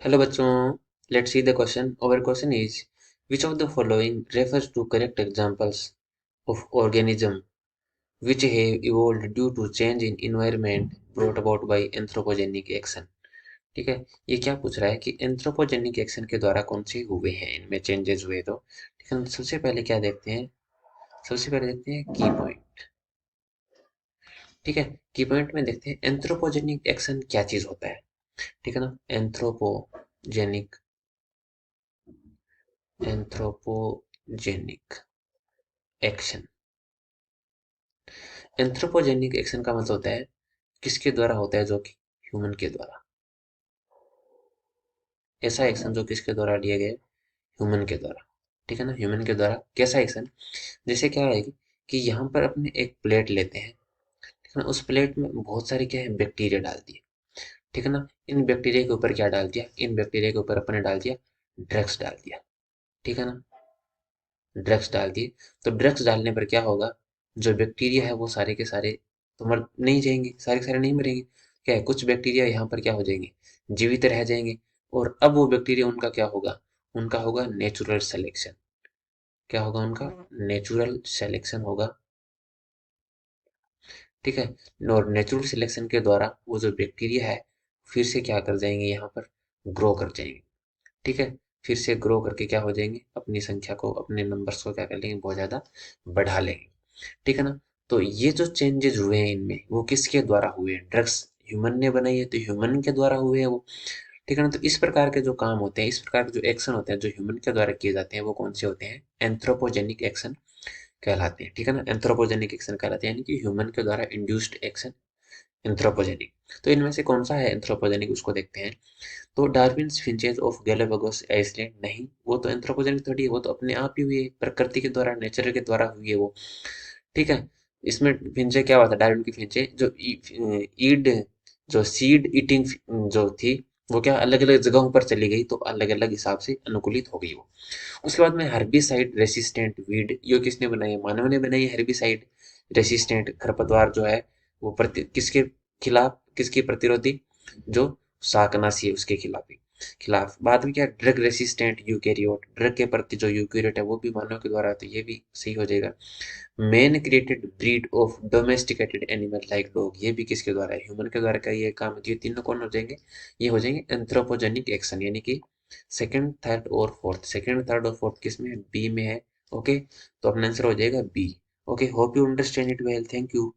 Hello बच्चों, let's see the question. Our question is, which of the following refers to correct examples of organism which have evolved due to change in environment brought about by anthropogenic action? ठीक है, ये क्या पूछ रहा है कि anthropogenic action के द्वारा कौन से हुए हैं, इनमें चेंजेस हुए तो ठीक है। सबसे पहले क्या देखते हैं, सबसे पहले देखते हैं की पॉइंट। ठीक है, की पॉइंट में देखते हैं एंथ्रोपोजेनिक एक्शन क्या चीज होता है। ठीक है ना, anthropogenic anthropogenic action. Anthropogenic action का मतलब होता है किसके द्वारा होता है, जो कि ह्यूमन के द्वारा। ऐसा एक्शन जो किसके द्वारा लिए गए, ह्यूमन के द्वारा। ठीक है ना, ह्यूमन के द्वारा कैसा एक्शन, जैसे क्या है कि यहाँ पर अपने एक प्लेट लेते हैं। ठीक है ना, उस प्लेट में बहुत सारे क्या है, बैक्टीरिया डाल दिए। ठीक है ना, इन बैक्टीरिया के ऊपर क्या डाल दिया, इन बैक्टीरिया के ऊपर अपने डाल दिया, ड्रग्स डाल दिया। ठीक है ना, ड्रग्स डाल दिए। तो ड्रग्स डालने पर क्या होगा, जो बैक्टीरिया है वो सारे के सारे तो मर नहीं जाएंगे, सारे के सारे नहीं मरेंगे। क्या है, कुछ बैक्टीरिया यहाँ पर क्या हो जाएंगे, जीवित रह जाएंगे। और अब वो बैक्टीरिया उनका क्या होगा, उनका होगा नेचुरल सिलेक्शन। क्या होगा उनका, नेचुरल सिलेक्शन होगा। ठीक है, और नेचुरल सिलेक्शन के द्वारा वो जो बैक्टीरिया है फिर से क्या कर जाएंगे, यहाँ पर ग्रो कर जाएंगे। ठीक है, फिर से ग्रो करके क्या हो जाएंगे, अपनी संख्या को, अपने नंबर्स को क्या कर लेंगे, बहुत ज्यादा बढ़ा लेंगे। ठीक है ना, तो ये जो चेंजेस हुए हैं इनमें वो किसके द्वारा हुए हैं, ड्रग्स ह्यूमन ने बनाई है तो ह्यूमन के द्वारा हुए हैं वो। ठीक है ना, तो इस प्रकार के जो काम होते हैं, इस प्रकार के जो एक्शन होते हैं जो ह्यूमन के द्वारा किए जाते हैं वो कौन से होते हैं, एंथ्रोपोजेनिक एक्शन कहलाते हैं। ठीक है ना, एंथ्रोपोजेनिक एक्शन कहलाते हैं, यानी कि ह्यूमन के द्वारा इंड्यूस्ड एक्शन एंथ्रोपोजेनिक। तो इनमें से कौन सा है एंथ्रोपोजेनिक, उसको देखते हैं। तो Darwin's finches of Galapagos island, नहीं वो तो एंथ्रोपोजेनिक थोड़ी है, वो तो अपने आप ही हुई है, प्रकृति के द्वारा, नेचर के द्वारा हुई है वो। ठीक है, इसमें फिंचे क्या हुआ था, डार्विन की फिंचे जो ईड, जो सीड ईटिंग जो थी, वो क्या अलग अलग जगहों पर चली गई, तो अलग अलग हिसाब से अनुकूलित हो गई वो। उसके बाद में हर्बिसाइड रेसिस्टेंट वीड, ये किसने बनाई है, मानव ने बनाई है। हर्बिसाइड रेसिस्टेंट खरपतवार जो है वो किसके खिलाफ, किसकी प्रतिरोधी, जो शाकनाशी है उसके खिलाफ। बाद में क्या, ड्रग रेसिस्टेंट यूकेरियोट, ड्रग के प्रति जो यूकेरियोट है वो भी मानव के द्वारा, तो ये भी सही हो जाएगा। Man created breed of domesticated animal like dog, ये भी किसके द्वारा है, ह्यूमन के द्वारा का ये काम है। तो ये तीनों कौन हो जाएंगे, ये हो जाएंगे एंथ्रोपोजेनिक एक्शन, यानी कि सेकंड, थर्ड और फोर्थ। सेकंड, थर्ड और फोर्थ किस में है, बी में है। ओके, तो अपना आंसर हो जाएगा B. Okay, hope you understand it well, thank you.